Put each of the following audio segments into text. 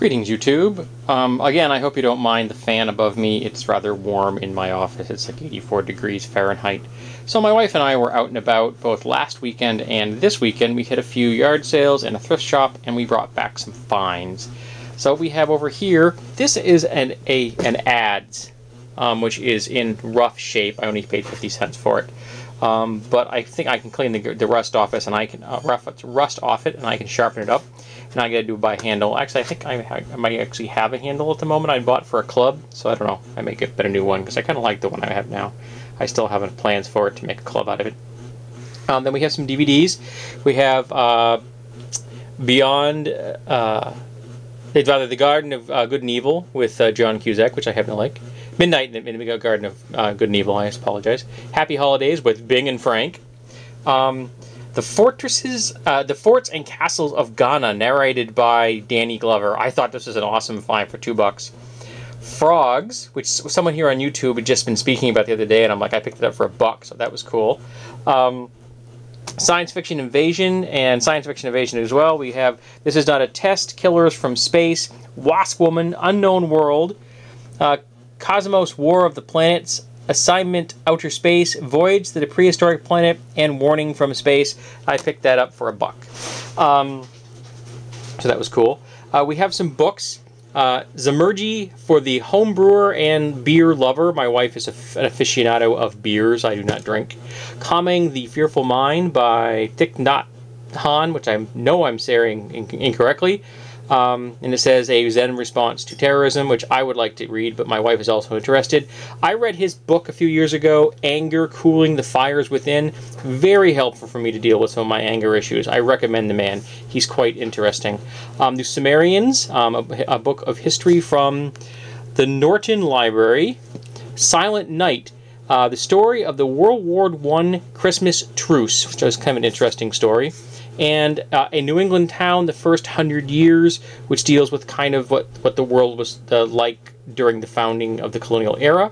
Greetings, YouTube. Again, I hope you don't mind the fan above me. It's rather warm in my office. It's like 84 degrees Fahrenheit. So my wife and I were out and about both last weekend and this weekend. We hit a few yard sales and a thrift shop, and we brought back some finds. So we have over here, this is an Adz, which is in rough shape. I only paid 50 cents for it. But I think I can clean the rust off it, and I can rust off it, and I can sharpen it up. And I gotta do it by handle. Actually, I think I might actually have a handle at the moment I bought for a club, so I don't know. I may get a new one because I kind of like the one I have now. I still have plans for it to make a club out of it. Then we have some DVDs. We have Beyond, The Garden of Good and Evil with John Cusack, which I happen to like. Midnight in the Garden of Good and Evil, I apologize. Happy Holidays with Bing and Frank. The Forts and Castles of Ghana, narrated by Danny Glover. I thought this was an awesome find for $2. Frogs, which someone here on YouTube had just been speaking about the other day, and I'm like, I picked it up for $1, so that was cool. Science Fiction Invasion and Science Fiction Invasion as well. We have This Is Not a Test, Killers from Space, Wasp Woman, Unknown World, Cosmos War of the Planets, Assignment Outer Space, Voyage to the Prehistoric Planet, and Warning from Space. I picked that up for $1. So that was cool. We have some books. Zamergy for the home brewer and beer lover. My wife is an aficionado of beers. I do not drink. Calming the Fearful Mind by Thich Nhat Hanh, which I know I'm saying incorrectly. And it says a Zen response to terrorism, which I would like to read, but my wife is also interested. I read his book a few years ago, Anger, Cooling the Fires Within. Very helpful for me to deal with some of my anger issues. I recommend the man. He's quite interesting. The Sumerians, a book of history from the Norton Library. Silent Night, the story of the World War I Christmas truce, which was kind of an interesting story. And A New England Town, the First 100 Years, which deals with kind of what the world was like during the founding of the colonial era.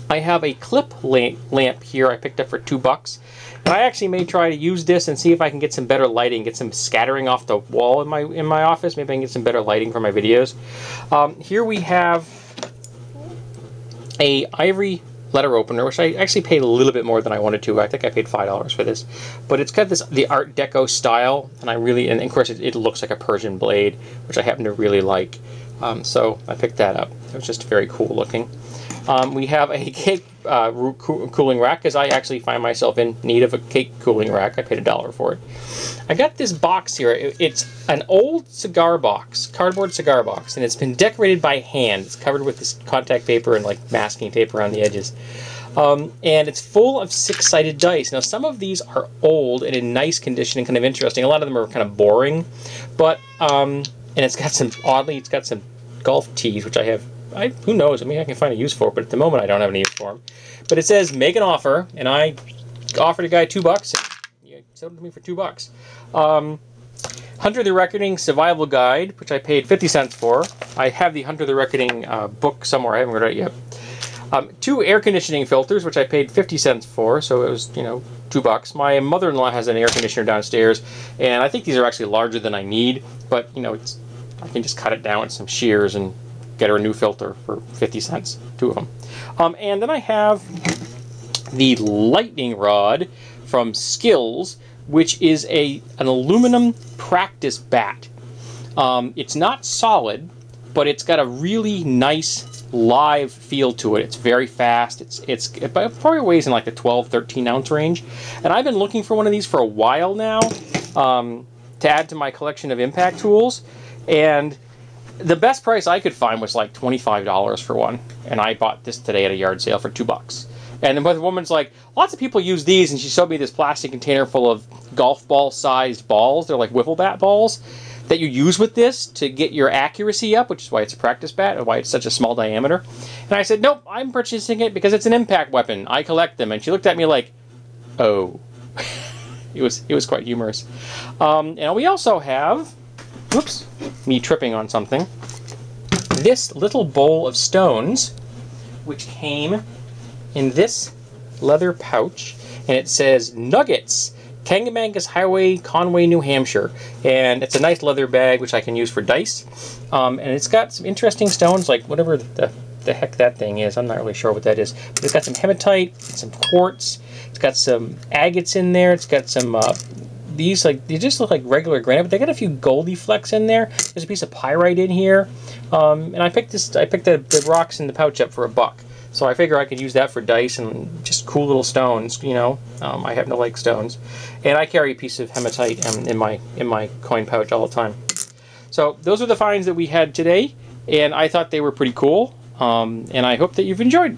I have a clip lamp here I picked up for $2. And I actually may try to use this and see if I can get some better lighting, get some scattering off the wall in my office. Maybe I can get some better lighting for my videos. Here we have a ivory letter opener, which I actually paid a little bit more than I wanted to. I think I paid $5 for this, but it's got the Art Deco style, and and of course it looks like a Persian blade, which I happen to really like. So I picked that up. It was just very cool looking. We have a cake cooling rack, because I actually find myself in need of a cake cooling rack. I paid $1 for it. I got this box here. It's an old cigar box, cardboard cigar box, and it's been decorated by hand. It's covered with this contact paper and like masking tape around the edges. And it's full of 6-sided dice. Now, some of these are old and in nice condition and kind of interesting. A lot of them are kind of boring, but and it's got some golf tees, which I have. Who knows? I mean, I can find a use for it, but at the moment I don't have any use for them. But it says make an offer, and I offered a guy $2, and he sold it to me for $2. Hunter the Reckoning Survival Guide, which I paid 50 cents for. I have the Hunter the Reckoning book somewhere. I haven't read it yet. 2 air conditioning filters, which I paid 50 cents for, so it was, $2. My mother-in-law has an air conditioner downstairs, and I think these are actually larger than I need, but, I can just cut it down with some shears and get her a new filter for 50 cents, 2 of them. And then I have the lightning rod from Skills, which is an aluminum practice bat. It's not solid, but it's got a really nice live feel to it. It's very fast. It probably weighs in like the 12-13 ounce range. And I've been looking for one of these for a while now to add to my collection of impact tools. And the best price I could find was like $25 for one, and I bought this today at a yard sale for $2. And the woman's like, lots of people use these, and she showed me this plastic container full of golf ball sized balls. They're like wiffle bat balls that you use with this to get your accuracy up, which is why it's a practice bat and why it's such a small diameter. And I said, nope, I'm purchasing it because it's an impact weapon. I collect them. And she looked at me like, oh. It was quite humorous. And we also have, whoops, me tripping on something, this little bowl of stones, which came in this leather pouch, and it says Nuggets, Kangamangas Highway, Conway, New Hampshire. And it's a nice leather bag, which I can use for dice. And it's got some interesting stones, like whatever the heck that thing is. I'm not really sure what that is. But it's got some hematite, some quartz. It's got some agates in there. It's got some... these, like, they just look like regular granite, but they got a few goldy flecks in there. There's a piece of pyrite in here. And I picked the rocks in the pouch up for $1. So I figure I could use that for dice and just cool little stones, you know. I happen to like stones. And I carry a piece of hematite in my coin pouch all the time. So those are the finds that we had today, and I thought they were pretty cool. And I hope that you've enjoyed.